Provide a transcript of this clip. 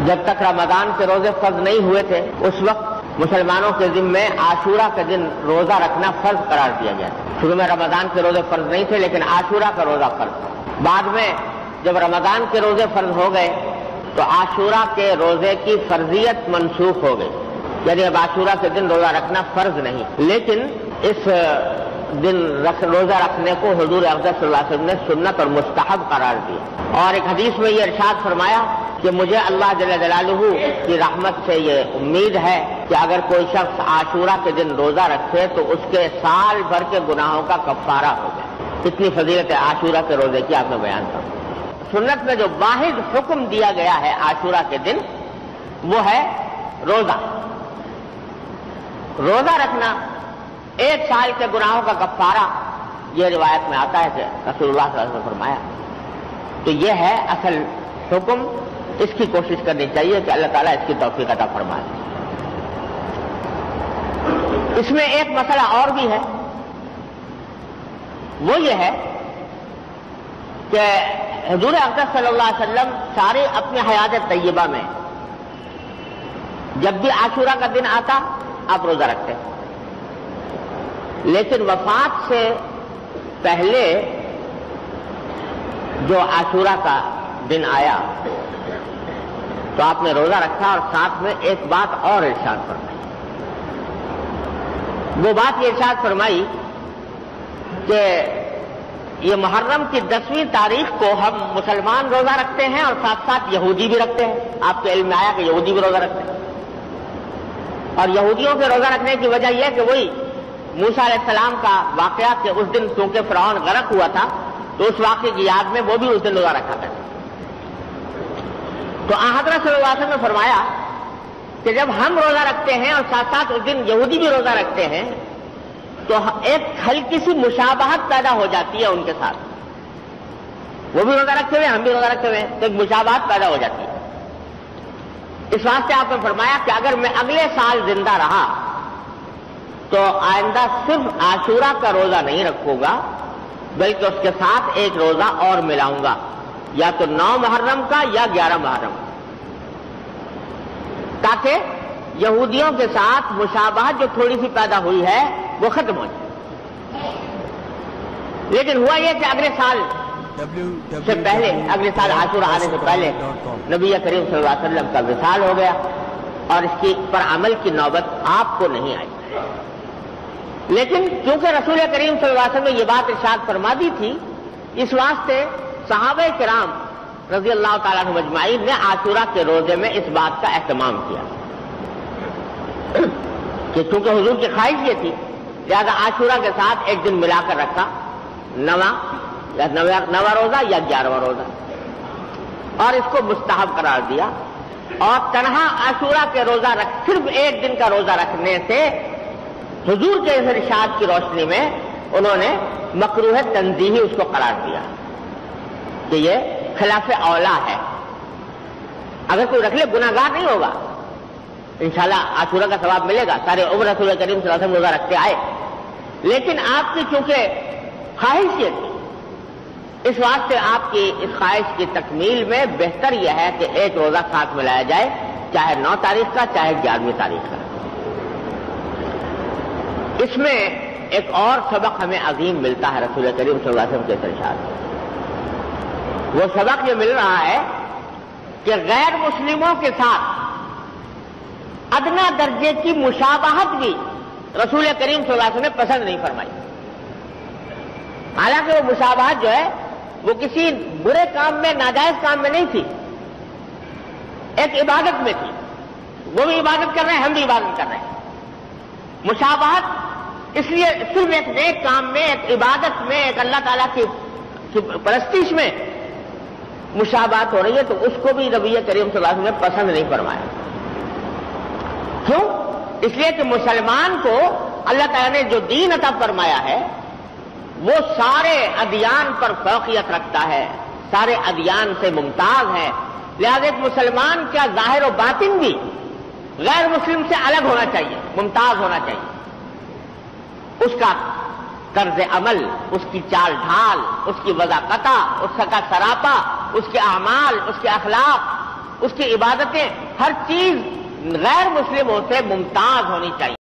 جب تک رمضان کے روزے فرض نہیں ہوئے تھے اس وقت مسلمانوں کے ذمے عاشورہ کے دن روزہ رکھنا فرض قرار دیا گیا تھا۔ شروع میں رمضان کے روزے فرض نہیں تھے لیکن عاشورہ کا روزہ فرض تھا۔ بعد میں جب رمضان کے روزے فرض ہو گئے تو عاشورہ کے روزے کی فرضیت منسوخ ہو گئی، یعنی اب عاشورہ کے دن روزہ رکھنا فرض نہیں، لیکن اس دن روزہ رکھنے کو حضور اقدس صلی اللہ علیہ وسلم نے سنت اور مستحب قرار دیا۔ اور ایک حدیث میں یہ ارشاد فرمایا کہ مجھے اللہ جل جلالہ کی رحمت سے یہ امید ہے کہ اگر کوئی شخص عاشورہ کے دن روزہ رکھے تو اس کے سال بھر کے گناہوں کا کفارہ ہو جائے۔ اتنی فضیلت عاشورہ کے روزے کی آپ نے بیان کر۔ سنت میں جو واحد حکم دیا گیا ہے عاشورہ کے دن وہ ہے روزہ رکھنا، ایک سال کے گناہوں کا کفارہ، یہ روایت میں آتا ہے کہ رسول اللہ صلی اللہ علیہ وسلم نے فرمایا۔ تو یہ ہے اصل حکم، اس کی کوشش کرنی چاہیے کہ اللہ تعالیٰ اس کی توفیق عطا فرمائے۔ اس میں ایک مسئلہ اور بھی ہے، وہ یہ ہے کہ حضور اقدس صلی اللہ علیہ وسلم سارے اپنے حیات طیبہ میں جب بھی عاشورہ کا دن آتا آپ روزہ رکھتے، لیکن وفات سے پہلے جو عاشورہ کا دن آیا تو آپ نے روزہ رکھا اور ساتھ میں ایک بات اور ارشاد فرمائی۔ وہ بات یہ ارشاد فرمائی کہ یہ محرم کی 10ویں تاریخ کو ہم مسلمان روزہ رکھتے ہیں اور ساتھ ساتھ یہودی بھی رکھتے ہیں۔ آپ کے علم میں آیا کہ یہودی بھی روزہ رکھتے ہیں، اور یہودیوں کے روزہ رکھنے کی وجہ یہ ہے کہ وہی موسیٰ علیہ السلام کا واقعہ کہ اس دن چونکہ فرعون غرق ہوا تھا تو اس واقعے کی یاد میں وہ بھی اس دن روزہ رکھا کرتے۔ تو حضرت صلی اللہ علیہ وسلم نے فرمایا کہ جب ہم روزہ رکھتے ہیں اور ساتھ ساتھ اس دن یہودی بھی روزہ رکھتے ہیں تو ایک ہلکی سی مشابہت پیدا ہو جاتی ہے ان کے ساتھ، وہ بھی روزہ رکھتے ہوئے ہم بھی روزہ رکھتے ہوئے، تو ایک مشابہت پیدا ہو جاتی ہے۔ اس واسطے آپ نے فرمایا کہ اگر میں اگلے سال زندہ رہا تو آئندہ صرف عاشورہ کا روزہ نہیں رکھوں گا بلکہ اس کے ساتھ ایک روزہ اور ملاؤں گا، یا تو 9 محرم کا یا 11 محرم، تاکہ یہودیوں کے ساتھ مشابہت جو تھوڑی سی پیدا ہوئی ہے وہ ختم ہو جائے۔ لیکن ہوا یہ کہ اگلے سال سے پہلے، اگلے سال عاشورہ آنے سے پہلے نبی کریم صلی اللہ علیہ وسلم کا وصال ہو گیا اور اس کی پر عمل کی نوبت آپ کو نہیں آئی۔ لیکن چونکہ رسول کریم صلی اللہ علیہ وسلم نے یہ بات ارشاد فرما دی تھی، اس واسطے صحابہ کرام رضی اللہ تعالیٰ عنہم اجمعین نے عاشورہ کے روزے میں اس بات کا اہتمام کیا کہ چونکہ حضور کی خواہش یہ تھی لہذا عاشورہ کے ساتھ ایک دن ملا کر رکھا، 9واں روزہ یا 11واں روزہ، اور اس کو مستحب قرار دیا۔ اور تنہا عاشورہ کے روزہ صرف ایک دن کا روزہ رکھنے سے حضور کے اس ارشاد کی روشنی میں انہوں نے مکروہ تنزیہی اس کو قرار دیا کہ یہ خلاف اولا ہے، اگر کوئی رکھ لے گناہگار نہیں ہوگا، انشاءاللہ عاشورہ کا ثواب ملے گا، سارے عمر رسول کریم صلی اللہ علیہ وسلم روزہ رکھتے آئے، لیکن آپ کی چونکہ خواہش یہ تھی اس واسطے آپ کی اس خواہش کی تکمیل میں بہتر یہ ہے کہ ایک روزہ ساتھ ملایا جائے، چاہے 9 تاریخ کا چاہے 11ویں تاریخ کا۔ اس میں ایک اور سبق ہمیں عظیم ملتا ہے رسول کریم صلی اللہ علیہ وسلم کے ارشاد، وہ سبق یہ مل رہا ہے کہ غیر مسلموں کے ساتھ ادنا درجے کی مشابہت بھی رسول کریم صلی اللہ علیہ وسلم نے پسند نہیں فرمائی۔ حالانکہ وہ مشابہت جو ہے وہ کسی برے کام میں، ناجائز کام میں نہیں تھی، ایک عبادت میں تھی، وہ بھی عبادت کر رہے ہیں ہم بھی عبادت کر رہے ہیں۔ مشابہت اس لیے صرف ایک نیک کام میں، ایک عبادت میں، ایک اللہ تعالیٰ کی پرستش میں مشابہت ہو رہی ہے تو اس کو بھی نبی کریم صلی اللہ علیہ وسلم نے پسند نہیں فرمایا۔ کیوں؟ اس لیے کہ مسلمان کو اللہ تعالیٰ نے جو دین عطا فرمایا ہے وہ سارے ادیان پر فوقیت رکھتا ہے، سارے ادیان سے ممتاز ہے، لہذا ایک مسلمان کیا ظاہر و باطن بھی غیر مسلم سے الگ ہونا چاہیے، ممتاز ہونا چاہیے۔ اس کا طرز عمل، اس کی چال ڈھال، اس کی وضاقتہ، اس کا سراپا، اس کے اعمال، اس کے اخلاق، اس کی عبادتیں، ہر چیز غیر مسلموں سے ممتاز ہونی چاہیے۔